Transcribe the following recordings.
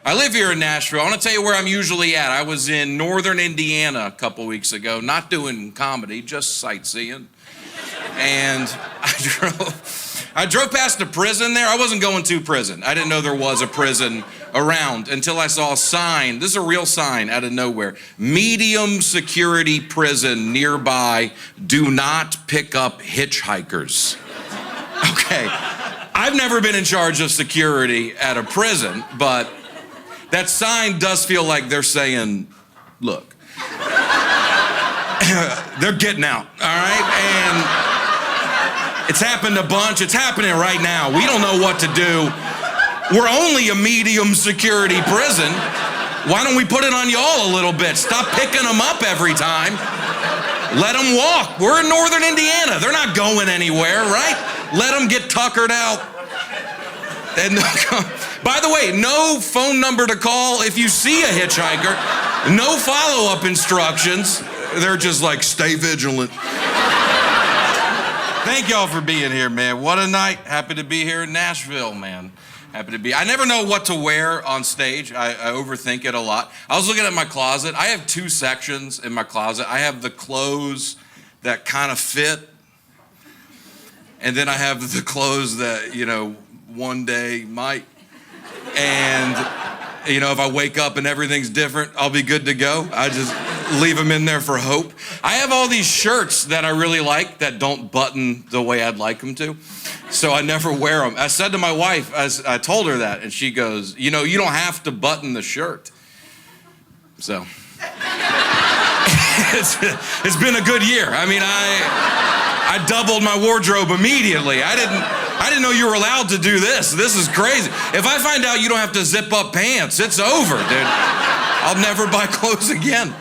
I live here in Nashville. I want to tell you where I'm usually at. I was in northern Indiana a couple weeks ago, not doing comedy, just sightseeing. And I drove past a prison there. I wasn't going to prison. I didn't know there was a prison around until I saw a sign. This is a real sign out of nowhere. Medium security prison nearby. Do not pick up hitchhikers. Okay. I've never been in charge of security at a prison, but that sign does feel like they're saying, look, they're getting out, all right? And it's happened a bunch. It's happening right now. We don't know what to do. We're only a medium security prison. Why don't we put it on y'all a little bit? Stop picking them up every time. Let them walk. We're in northern Indiana. They're not going anywhere, right? Let them get tuckered out. And by the way, no phone number to call if you see a hitchhiker. No follow-up instructions. They're just like, stay vigilant. Thank y'all for being here, man. What a night. Happy to be here in Nashville, man. Happy to be. I never know what to wear on stage. I overthink it a lot. I was looking at my closet. I have two sections in my closet. I have the clothes that kind of fit. And then I have the clothes that, you know, one day might. And, you know, if I wake up and everything's different, I'll be good to go. I just leave them in there for hope. I have all these shirts that I really like that don't button the way I'd like them to. So I never wear them. I said to my wife, I told her that, and she goes, you know, you don't have to button the shirt. So it's been a good year. I mean, I doubled my wardrobe immediately. I didn't know you were allowed to do this. This is crazy. If I find out you don't have to zip up pants, it's over, dude. I'll never buy clothes again.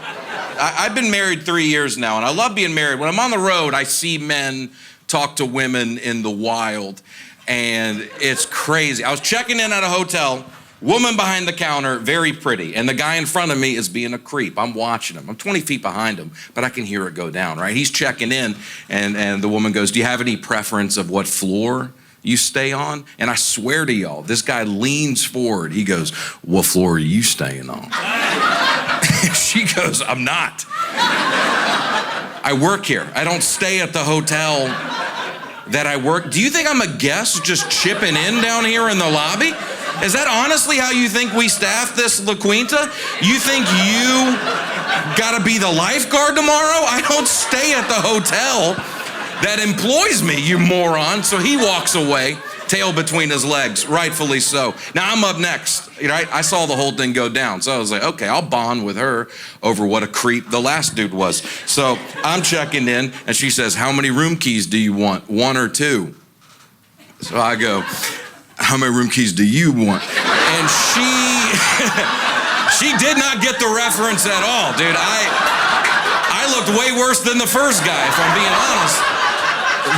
I've been married 3 years now, and I love being married. When I'm on the road, I see men talk to women in the wild, and it's crazy. I was checking in at a hotel, woman behind the counter, very pretty, and the guy in front of me is being a creep. I'm watching him. I'm 20 feet behind him, but I can hear it go down, right? He's checking in, and the woman goes, do you have any preference of what floor you stay on? And I swear to y'all, this guy leans forward. He goes, what floor are you staying on? She goes, I'm not. I work here. I don't stay at the hotel that I work. Do you think I'm a guest just chipping in down here in the lobby? Is that honestly how you think we staff this La Quinta? You think you gotta be the lifeguard tomorrow? I don't stay at the hotel that employs me, you moron. So he walks away, tail between his legs, rightfully so. Now I'm up next, right? I saw the whole thing go down. So I was like, okay, I'll bond with her over what a creep the last dude was. So I'm checking in, and she says, how many room keys do you want? 1 or 2? So I go, how many room keys do you want? And she did not get the reference at all, dude. I looked way worse than the first guy, if I'm being honest.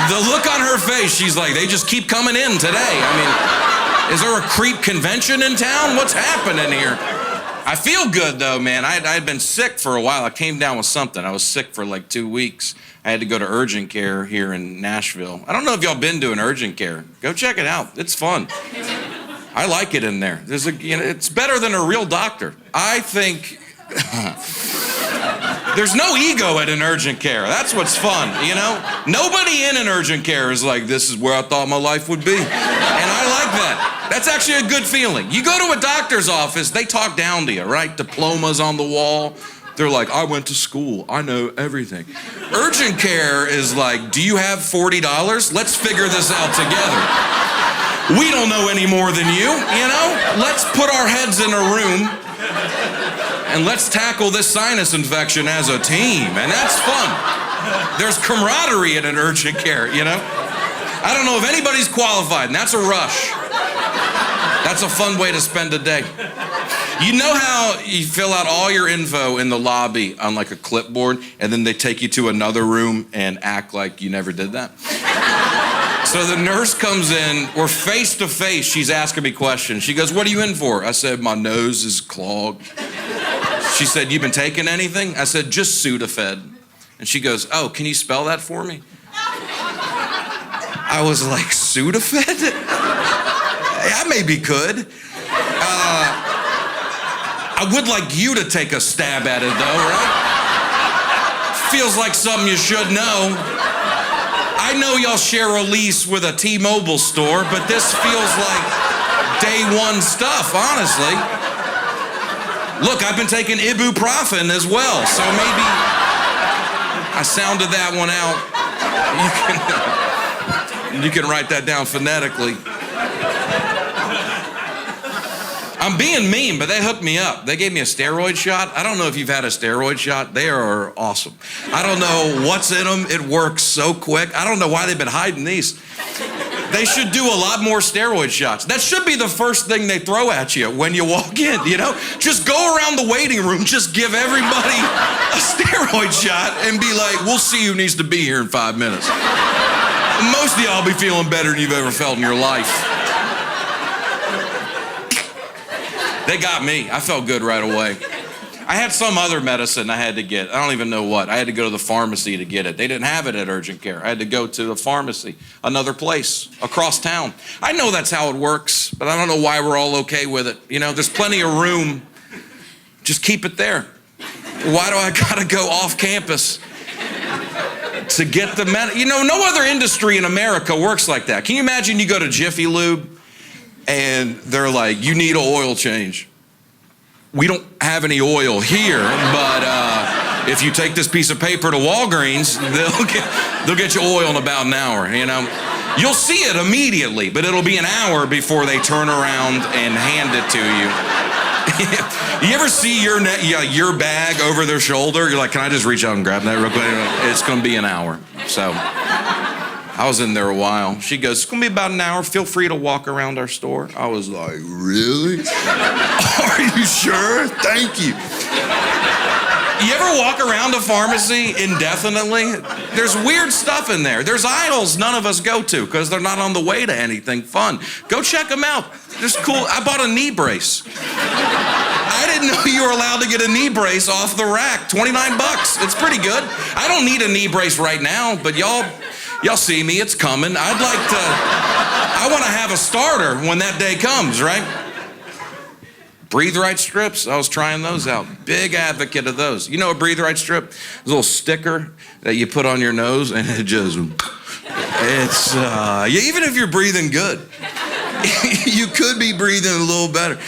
The look on her face, she's like, they just keep coming in today. I mean, is there a creep convention in town? What's happening here? I feel good though, man. I'd been sick for a while. I came down with something. I was sick for like 2 weeks. I had to go to urgent care here in Nashville. I don't know if y'all been doing urgent care. Go check it out. It's fun. I like it in there. It's better than a real doctor. I think there's no ego at an urgent care. That's what's fun, you know? Nobody in an urgent care is like, this is where I thought my life would be. And I like that. That's actually a good feeling. You go to a doctor's office, they talk down to you, right? Diplomas on the wall. They're like, I went to school. I know everything. Urgent care is like, do you have $40? Let's figure this out together. We don't know any more than you know? Let's put our heads in a room and let's tackle this sinus infection as a team, and that's fun. There's camaraderie in an urgent care, you know? I don't know if anybody's qualified, and that's a rush. That's a fun way to spend a day. You know how you fill out all your info in the lobby on like a clipboard, and then they take you to another room and act like you never did that? So the nurse comes in, we're face to face, she's asking me questions. She goes, what are you in for? I said, my nose is clogged. She said, you been taking anything? I said, just Sudafed. And she goes, oh, can you spell that for me? I was like, Sudafed? I maybe could. I would like you to take a stab at it though, right? Feels like something you should know. I know y'all share a lease with a T-Mobile store, but this feels like day one stuff, honestly. Look, I've been taking ibuprofen as well, so maybe I sounded that one out. You can write that down phonetically. I'm being mean, but they hooked me up. They gave me a steroid shot. I don't know if you've had a steroid shot. They are awesome. I don't know what's in them. It works so quick. I don't know why they've been hiding these. They should do a lot more steroid shots. That should be the first thing they throw at you when you walk in, you know? Just go around the waiting room, just give everybody a steroid shot and be like, we'll see who needs to be here in 5 minutes. Most of y'all be feeling better than you've ever felt in your life. They got me. I felt good right away. I had some other medicine I had to get. I don't even know what. I had to go to the pharmacy to get it. They didn't have it at urgent care. I had to go to the pharmacy, another place, across town. I know that's how it works, but I don't know why we're all okay with it. You know, there's plenty of room. Just keep it there. Why do I gotta go off campus to get the medicine? You know, no other industry in America works like that. Can you imagine you go to Jiffy Lube and they're like, you need an oil change. We don't have any oil here, but if you take this piece of paper to Walgreens, they'll get you oil in about an hour, you know? You'll see it immediately, but it'll be an hour before they turn around and hand it to you. You ever see your bag over their shoulder? You're like, can I just reach out and grab that real quick? It's gonna be an hour, so. I was in there a while. She goes, it's gonna be about an hour. Feel free to walk around our store. I was like, really? Are you sure? Thank you. You ever walk around a pharmacy indefinitely? There's weird stuff in there. There's aisles none of us go to because they're not on the way to anything fun. Go check them out. Just cool. I bought a knee brace. I didn't know you were allowed to get a knee brace off the rack. 29 bucks. It's pretty good. I don't need a knee brace right now, but y'all see me, it's coming. I want to have a starter when that day comes, right? Breathe Right strips, I was trying those out. Big advocate of those. You know a Breathe Right strip? It's a little sticker that you put on your nose and it just, even if you're breathing good, you could be breathing a little better.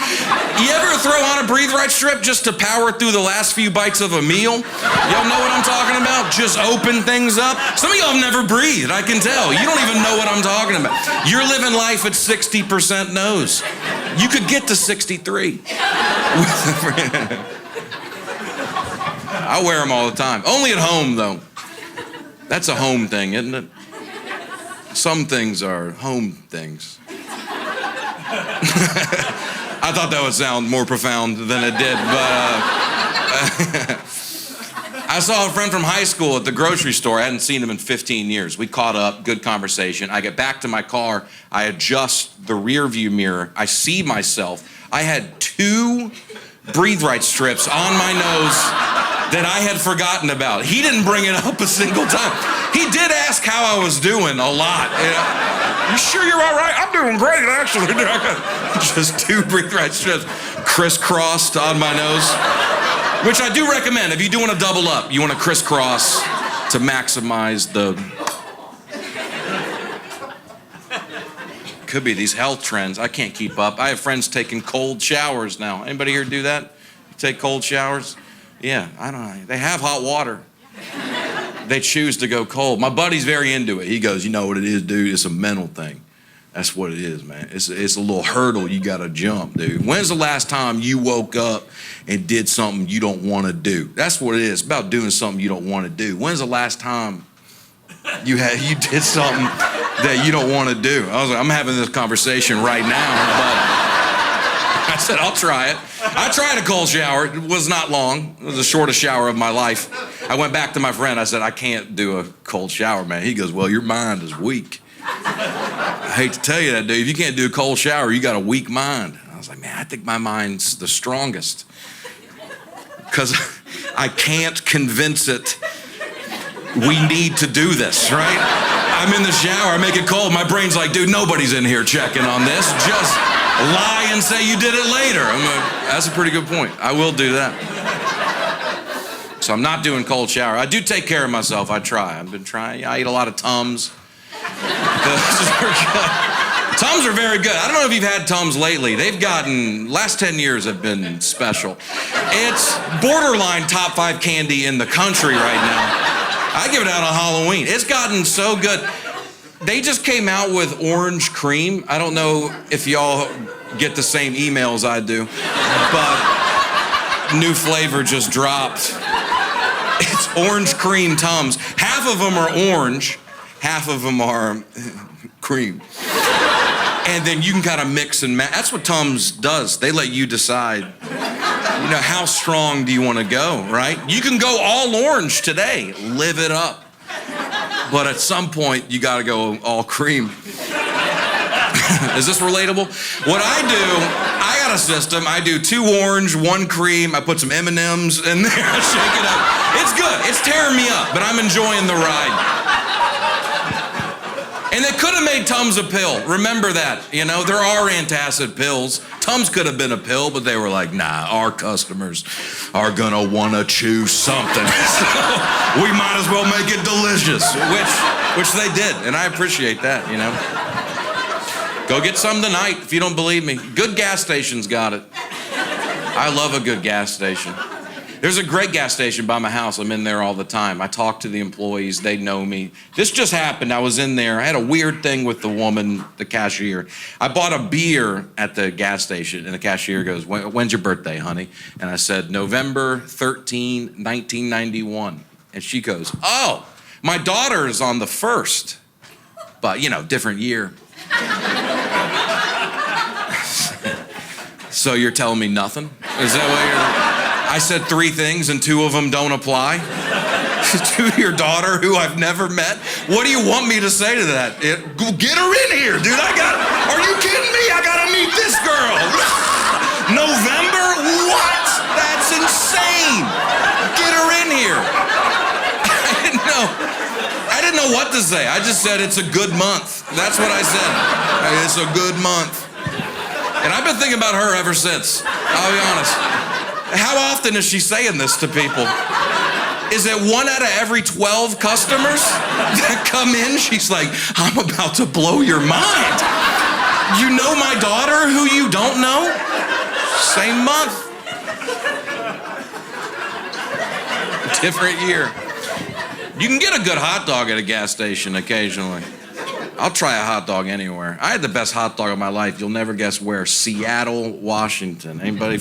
You ever throw on a Breathe Right strip just to power through the last few bites of a meal? Y'all know what I'm talking about? Just open things up. Some of y'all have never breathed, I can tell. You don't even know what I'm talking about. You're living life at 60% nose. You could get to 63. I wear them all the time. Only at home, though. That's a home thing, isn't it? Some things are home things. I thought that would sound more profound than it did, but I saw a friend from high school at the grocery store. I hadn't seen him in 15 years. We caught up, good conversation. I get back to my car. I adjust the rear view mirror. I see myself. I had 2 Breathe Right strips on my nose that I had forgotten about. He didn't bring it up a single time. He did ask how I was doing a lot. You sure you're all right? I'm doing great, actually. Just 2 Breathe Right strips crisscrossed on my nose, which I do recommend. If you do want to double up, you want to crisscross to maximize the... Could be these health trends. I can't keep up. I have friends taking cold showers now. Anybody here do that? Take cold showers? Yeah, I don't know. They have hot water. They choose to go cold. My buddy's very into it. He goes, you know what it is, dude? It's a mental thing. That's what it is, man. It's a little hurdle you gotta jump, dude. When's the last time you woke up and did something you don't wanna do? That's what it is. It's about doing something you don't wanna do. When's the last time you did something that you don't wanna do? I was like, I'm having this conversation right now, but I said, I'll try it. I tried a cold shower. It was not long. It was the shortest shower of my life. I went back to my friend. I said, I can't do a cold shower, man. He goes, well, your mind is weak. I hate to tell you that, dude. If you can't do a cold shower, you got a weak mind. I was like, man, I think my mind's the strongest. Because I can't convince it we need to do this, right? I'm in the shower, I make it cold. My brain's like, dude, nobody's in here checking on this. lie and say you did it later. That's a pretty good point. I will do that. So I'm not doing cold shower. I do take care of myself. I try. I've been trying. I eat a lot of TUMS. TUMS are very good. I don't know if you've had TUMS lately. They've gotten, last 10 years have been special. It's borderline top 5 candy in the country right now. I give it out on Halloween. It's gotten so good. They just came out with orange cream. I don't know if y'all get the same emails I do, but new flavor just dropped. It's orange cream TUMS. Half of them are orange, half of them are cream. And then you can kind of mix and match. That's what TUMS does. They let you decide, you know, how strong do you want to go, right? You can go all orange today, live it up. But at some point, you got to go all cream. Is this relatable? What I do, I got a system. I do 2 orange, 1 cream. I put some M&Ms in there, I shake it up. It's good. It's tearing me up, but I'm enjoying the ride. And they could have made TUMS a pill. Remember that. You know, there are antacid pills. TUMS could have been a pill, but they were like, nah, our customers are gonna wanna choose something. So we might as well make it delicious, which they did, and I appreciate that, you know. Go get some tonight if you don't believe me. Good gas stations got it. I love a good gas station. There's a great gas station by my house. I'm in there all the time. I talk to the employees. They know me. This just happened. I was in there. I had a weird thing with the woman, the cashier. I bought a beer at the gas station, and the cashier goes, when's your birthday, honey? And I said, November 13, 1991. And she goes, oh, my daughter's on the 1st. But, you know, different year. So you're telling me nothing? Is that what you're... I said 3 things and 2 of them don't apply to your daughter who I've never met. What do you want me to say to that? Get her in here, dude. Are you kidding me? I gotta meet this girl. November? What? That's insane. Get her in here. I didn't know what to say. I just said it's a good month. That's what I said. It's a good month. And I've been thinking about her ever since. I'll be honest. How often is she saying this to people? Is it 1 out of every 12 customers that come in? She's like, I'm about to blow your mind. You know my daughter who you don't know? Same month. Different year. You can get a good hot dog at a gas station occasionally. I'll try a hot dog anywhere. I had the best hot dog of my life. You'll never guess where. Seattle, Washington. Anybody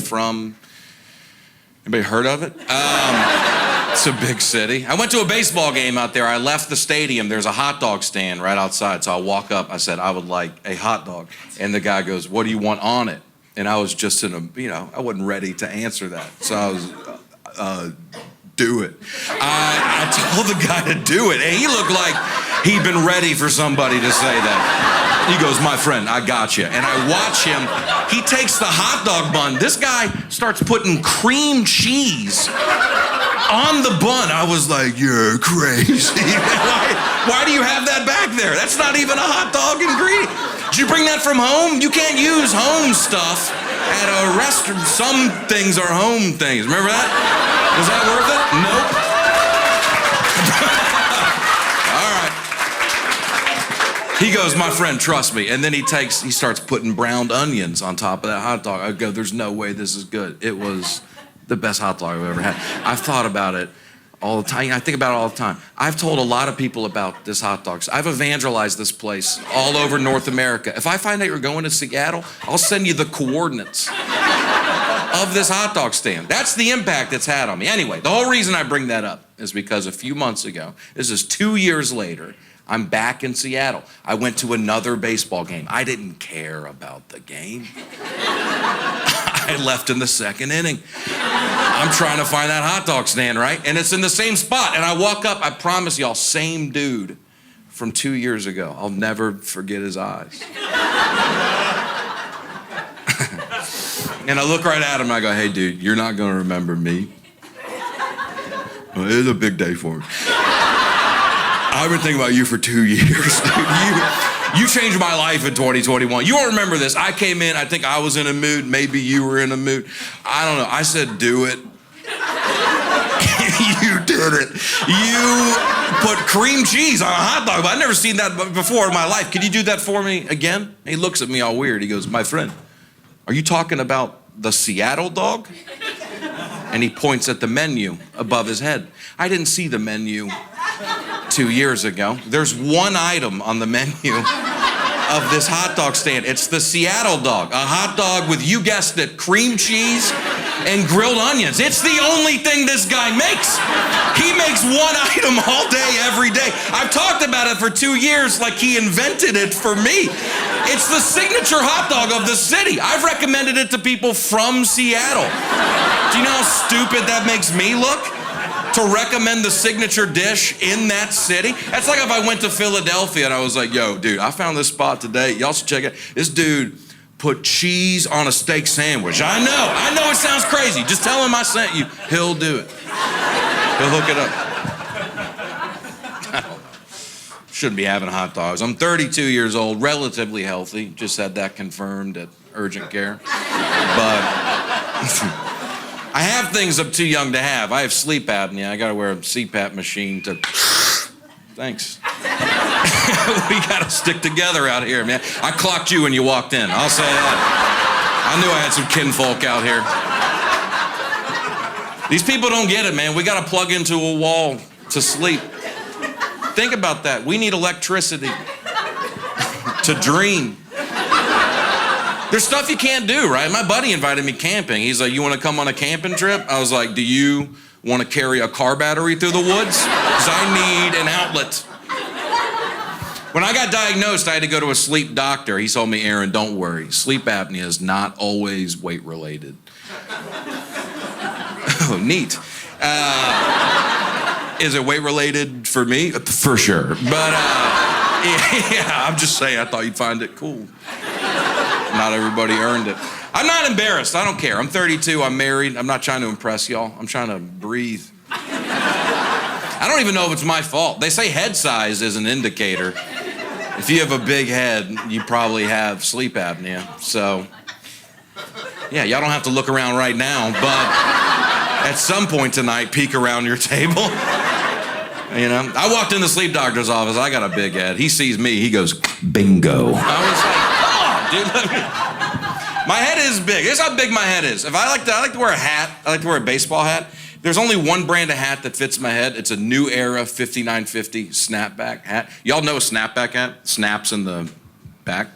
heard of it? It's a big city. I went to a baseball game out there. I left the stadium. There's a hot dog stand right outside. So I walk up. I said, I would like a hot dog. And the guy goes, what do you want on it? And I was just I wasn't ready to answer that. So I was, do it. I told the guy to do it. And he looked like he'd been ready for somebody to say that. He goes, my friend, I got you. And I watch him. He takes the hot dog bun. This guy starts putting cream cheese on the bun. I was like, you're crazy. Why do you have that back there? That's not even a hot dog ingredient. Did you bring that from home? You can't use home stuff at a restaurant. Some things are home things. Remember that? Was that worth it? Nope. He goes, my friend, trust me. And then he starts putting browned onions on top of that hot dog. I go, there's no way this is good. It was the best hot dog I've ever had. I've thought about it all the time. I think about it all the time. I've told a lot of people about this hot dog. I've evangelized this place all over North America. If I find out you're going to Seattle, I'll send you the coordinates of this hot dog stand. That's the impact it's had on me. Anyway, the whole reason I bring that up is because a few months ago, this is 2 years later, I'm back in Seattle. I went to another baseball game. I didn't care about the game. I left in the 2nd inning. I'm trying to find that hot dog stand, right? And it's in the same spot. And I walk up, I promise y'all, same dude from 2 years ago. I'll never forget his eyes. And I look right at him and I go, hey dude, you're not gonna remember me. Well, it's a big day for me. I've been thinking about you for 2 years, dude. You changed my life in 2021. You won't remember this. I came in, I think I was in a mood. Maybe you were in a mood. I don't know. I said, do it. You did it. You put cream cheese on a hot dog. I've never seen that before in my life. Could you do that for me again? He looks at me all weird. He goes, my friend, are you talking about the Seattle dog? And he points at the menu above his head. I didn't see the menu 2 years ago. There's one item on the menu of this hot dog stand. It's the Seattle dog, a hot dog with, you guessed it, cream cheese and grilled onions. It's the only thing this guy makes. He makes one item all day, every day. I've talked about it for 2 years like he invented it for me. It's the signature hot dog of the city. I've recommended it to people from Seattle. Do you know how stupid that makes me look? To recommend the signature dish in that city? That's like if I went to Philadelphia and I was like, yo, dude, I found this spot today. Y'all should check it. This dude put cheese on a steak sandwich. I know it sounds crazy. Just tell him I sent you. He'll do it. He'll hook it up. Shouldn't be having hot dogs. I'm 32 years old, relatively healthy. Just had that confirmed at urgent care. But I have things I'm too young to have. I have sleep apnea. I gotta wear a CPAP machine to... Thanks. We gotta stick together out here, man. I clocked you when you walked in. I'll say that. I knew I had some kinfolk out here. These people don't get it, man. We gotta plug into a wall to sleep. Think about that. We need electricity to dream. There's stuff you can't do, right? My buddy invited me camping. He's like, you wanna come on a camping trip? I was like, do you want to carry a car battery through the woods? Because I need an outlet. When I got diagnosed, I had to go to a sleep doctor. He told me, Aaron, don't worry. Sleep apnea is not always weight related. Oh, neat. Is it weight related for me? For sure. But yeah, I'm just saying, I thought you'd find it cool. Not everybody earned it. I'm not embarrassed. I don't care. I'm 32. I'm married. I'm not trying to impress y'all. I'm trying to breathe. I don't even know if it's my fault. They say head size is an indicator. If you have a big head, you probably have sleep apnea. So, yeah, y'all don't have to look around right now, but at some point tonight, peek around your table. You know, I walked in the sleep doctor's office. I got a big head. He sees me. He goes, bingo. I was like, dude, my head is big. Here's how big my head is. If I like to wear a hat. I like to wear a baseball hat. There's only one brand of hat that fits my head. It's a New Era 5950 snapback hat. Y'all know a snapback hat? Snaps in the back.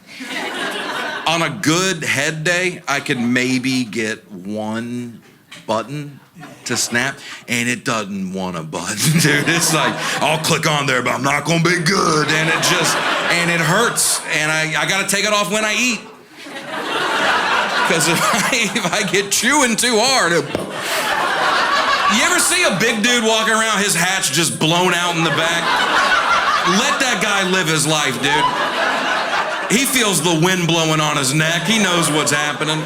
On a good head day, I could maybe get one button to snap, and it doesn't want a button, dude. It's like, I'll click on there, but I'm not gonna be good. And it hurts. And I gotta take it off when I eat. Because if I get chewing too hard, you ever see a big dude walking around, his hat's just blown out in the back? Let that guy live his life, dude. He feels the wind blowing on his neck. He knows what's happening.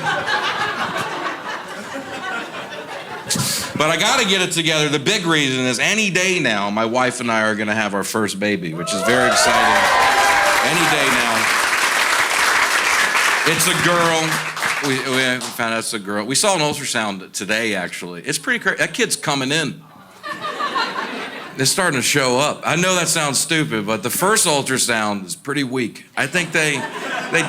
But I gotta get it together. The big reason is any day now, my wife and I are gonna have our first baby, which is very exciting. Any day now. It's a girl. We found out it's a girl. We saw an ultrasound today, actually. It's pretty crazy. That kid's coming in. It's starting to show up. I know that sounds stupid, but the first ultrasound is pretty weak. I think they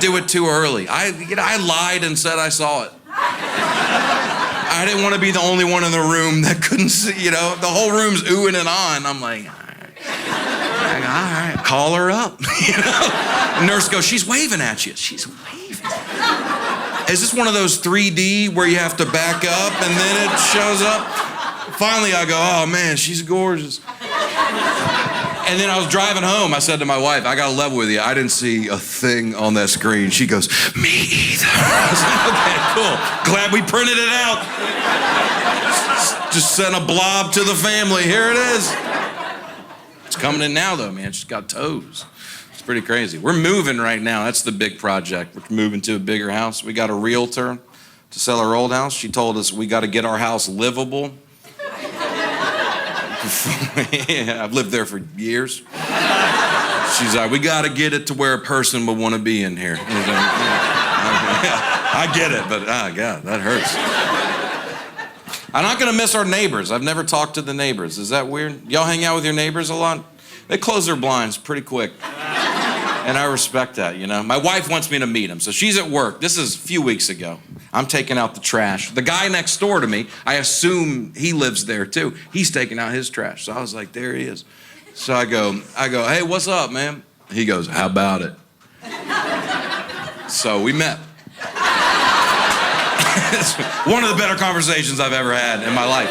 do it too early. I lied and said I saw it. I didn't want to be the only one in the room that couldn't see, you know. The whole room's oohing and ahhing. I'm like, all right, call her up. You know? The nurse goes, she's waving at you. She's waving. Is this one of those 3D where you have to back up and then it shows up? Finally, I go, oh man, she's gorgeous. And then I was driving home. I said to my wife, I got to level with you. I didn't see a thing on that screen. She goes, me either. I was like, okay, cool. Glad we printed it out. Just sent a blob to the family. Here it is. It's coming in now, though, man. She's got toes. It's pretty crazy. We're moving right now. That's the big project. We're moving to a bigger house. We got a realtor to sell our old house. She told us we got to get our house livable. Yeah, I've lived there for years. She's like, we got to get it to where a person would want to be in here. I get it, but oh God, that hurts. I'm not going to miss our neighbors. I've never talked to the neighbors. Is that weird? Y'all hang out with your neighbors a lot? They close their blinds pretty quick. And I respect that, you know. My wife wants me to meet him, so she's at work. This is a few weeks ago. I'm taking out the trash. The guy next door to me, I assume he lives there too. He's taking out his trash. So I was like, there he is. So I go, hey, what's up, man? He goes, how about it? So we met. It's one of the better conversations I've ever had in my life.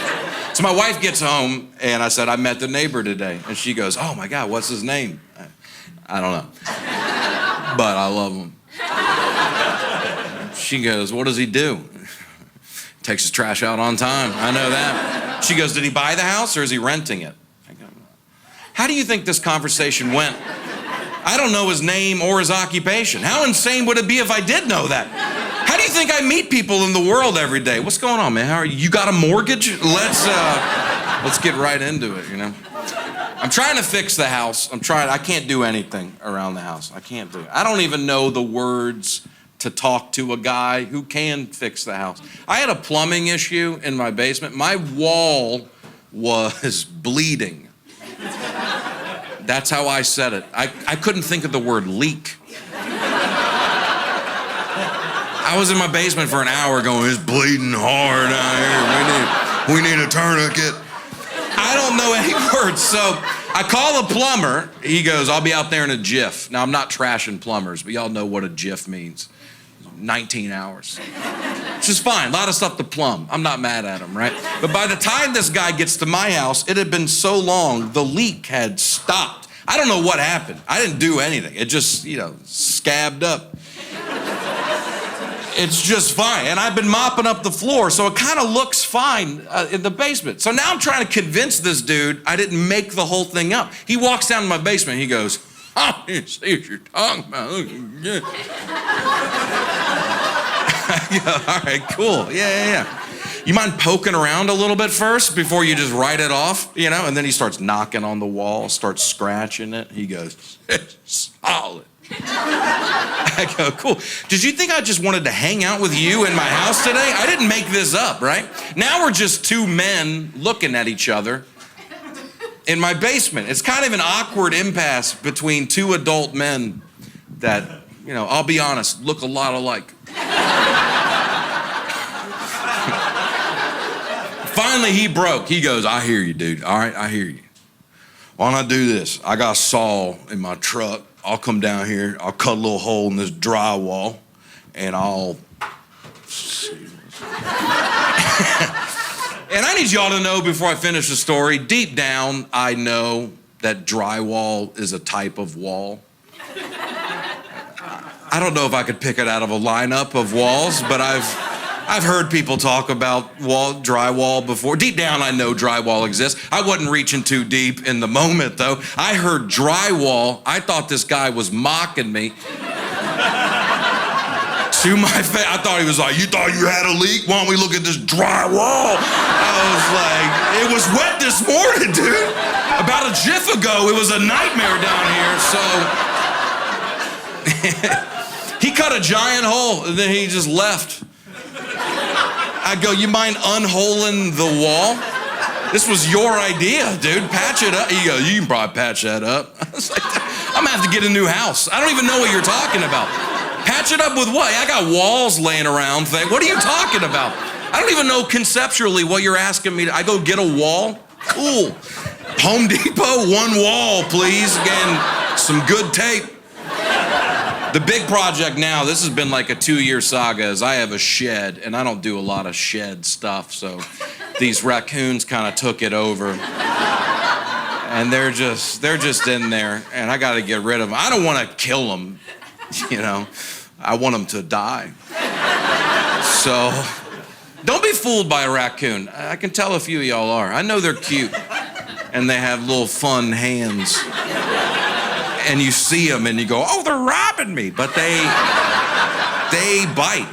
So my wife gets home, and I said, I met the neighbor today. And she goes, oh my God, what's his name? I don't know. But I love him. She goes, what does he do? Takes his trash out on time. I know that. She goes, did he buy the house or is he renting it? I go, how do you think this conversation went? I don't know his name or his occupation. How insane would it be if I did know that? How do you think I meet people in the world every day? What's going on, man? How are you? You got a mortgage? Let's get right into it, you know? I'm trying to fix the house. I can't do anything around the house. I can't do it. I don't even know the words to talk to a guy who can fix the house. I had a plumbing issue in my basement. My wall was bleeding. That's how I said it. I couldn't think of the word leak. I was in my basement for an hour going, it's bleeding hard out here. We need a tourniquet. I don't know any words, so I call a plumber. He goes, I'll be out there in a jiff. Now, I'm not trashing plumbers, but y'all know what a jiff means. 19 hours. Which is fine, a lot of stuff to plumb. I'm not mad at him, right? But by the time this guy gets to my house, it had been so long, the leak had stopped. I don't know what happened. I didn't do anything. It just, you know, scabbed up. It's just fine. And I've been mopping up the floor, so it kind of looks fine in the basement. So now I'm trying to convince this dude I didn't make the whole thing up. He walks down to my basement, he goes, oh, you see what you're talking about. I go, all right, cool, yeah. You mind poking around a little bit first before you just write it off, you know? And then he starts knocking on the wall, starts scratching it. He goes, it's solid. I go, cool. Did you think I just wanted to hang out with you in my house today? I didn't make this up, right? Now we're just two men looking at each other in my basement. It's kind of an awkward impasse between two adult men that, you know, I'll be honest, look a lot alike. Finally, he broke. He goes, I hear you, dude. All right, I hear you. Why don't I do this? I got a saw in my truck. I'll come down here, I'll cut a little hole in this drywall, and I'll... And I need y'all to know before I finish the story, deep down, I know that drywall is a type of wall. I don't know if I could pick it out of a lineup of walls, but I've heard people talk about drywall before. Deep down, I know drywall exists. I wasn't reaching too deep in the moment, though. I heard drywall. I thought this guy was mocking me. To my face. I thought he was like, you thought you had a leak? Why don't we look at this drywall? I was like, it was wet this morning, dude. About a jiff ago, it was a nightmare down here, so... He cut a giant hole, and then he just left. I go, you mind unholing the wall? This was your idea, dude. Patch it up. He goes, you can probably patch that up. I was like, I'm gonna have to get a new house. I don't even know what you're talking about. Patch it up with what? I got walls laying around. What are you talking about? I don't even know conceptually what you're asking me to. I go get a wall? Cool. Home Depot, one wall, please. Again, some good tape. The big project now, this has been like a 2-year saga, is I have a shed, and I don't do a lot of shed stuff, so these raccoons kind of took it over. And they're just in there, and I got to get rid of them. I don't want to kill them, you know. I want them to die. So, don't be fooled by a raccoon. I can tell a few of y'all are. I know they're cute, and they have little fun hands. And you see them and you go, oh, they're robbing me. But they bite.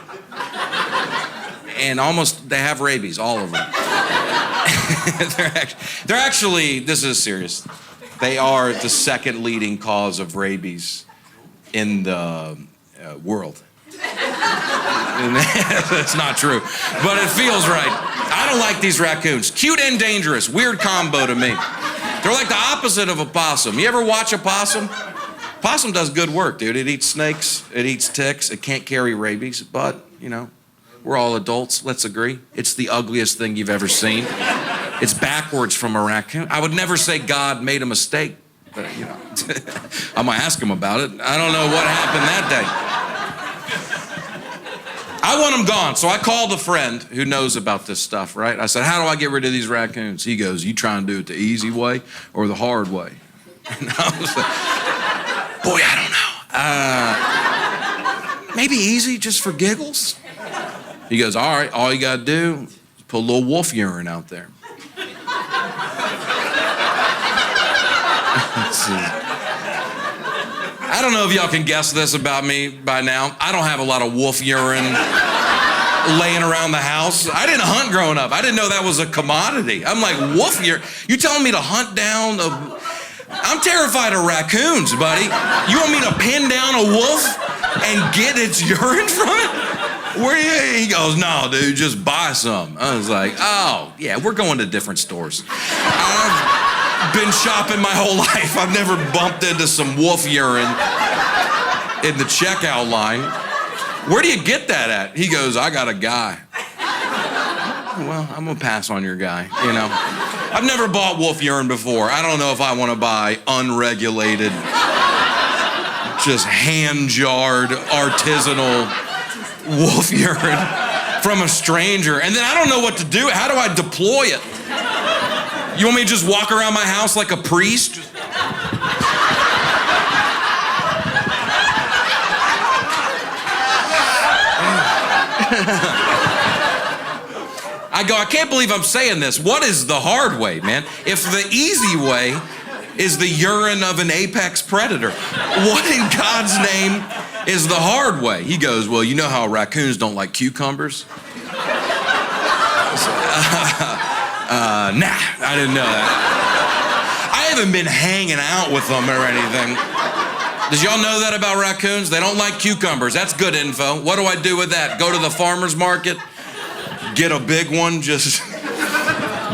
And they have rabies, all of them. They're actually, this is serious. They are the second leading cause of rabies in the world. That's not true, but it feels right. I don't like these raccoons. Cute and dangerous, weird combo to me. They're like the opposite of a possum. You ever watch a possum? Possum does good work, dude. It eats snakes, it eats ticks, it can't carry rabies, but, you know, we're all adults, let's agree. It's the ugliest thing you've ever seen. It's backwards from a raccoon. I would never say God made a mistake, but, you know, I'm gonna ask him about it. I don't know what happened that day. I want them gone, so I called a friend who knows about this stuff, right? I said, how do I get rid of these raccoons? He goes, you try and do it the easy way or the hard way? And I was like, boy, I don't know. Maybe easy, just for giggles? He goes, all right, all you gotta do is put a little wolf urine out there. I don't know if y'all can guess this about me by now. I don't have a lot of wolf urine laying around the house. I didn't hunt growing up. I didn't know that was a commodity. I'm like, wolf urine? You telling me to hunt down I'm terrified of raccoons, buddy. You want me to pin down a wolf and get its urine from it? He goes, no, dude, just buy some. I was like, oh, yeah, we're going to different stores. I've been shopping my whole life. I've never bumped into some wolf urine in the checkout line. Where do you get that at? He goes, I got a guy. Well, I'm gonna pass on your guy, you know. I've never bought wolf urine before. I don't know if I want to buy unregulated, just hand-jarred, artisanal wolf urine from a stranger. And then I don't know what to do. How do I deploy it? You want me to just walk around my house like a priest? I go, I can't believe I'm saying this. What is the hard way, man? If the easy way is the urine of an apex predator, what in God's name is the hard way? He goes, well, you know how raccoons don't like cucumbers? Nah, I didn't know that. I haven't been hanging out with them or anything. Does y'all know that about raccoons? They don't like cucumbers. That's good info. What do I do with that? Go to the farmer's market, get a big one, just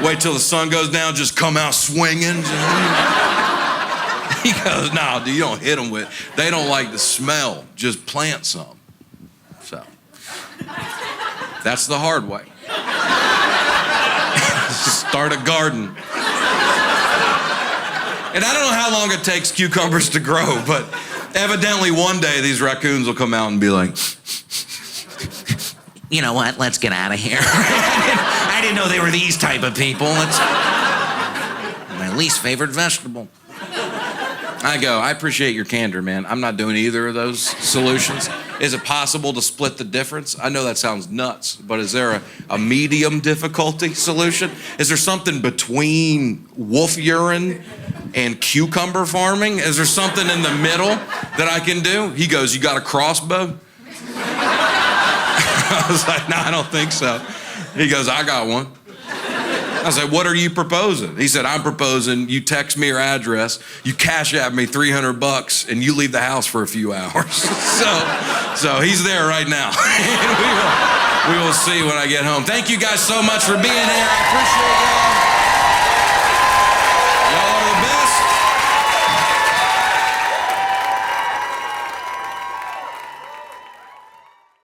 wait till the sun goes down, just come out swinging. He goes, no, dude, you don't hit them with, they don't like the smell. Just plant some. So, that's the hard way. Start a garden. And I don't know how long it takes cucumbers to grow, but evidently one day these raccoons will come out and be like, you know what, let's get out of here. I didn't know they were these type of people. It's my least favorite vegetable. I go, I appreciate your candor, man. I'm not doing either of those solutions. Is it possible to split the difference? I know that sounds nuts, but is there a medium difficulty solution? Is there something between wolf urine and cucumber farming? Is there something in the middle that I can do? He goes, you got a crossbow? I was like, no, I don't think so. He goes, I got one. I said, what are you proposing? He said, I'm proposing you text me your address, you cash at me $300, and you leave the house for a few hours. So he's there right now. we will see when I get home. Thank you guys so much for being here. I appreciate y'all.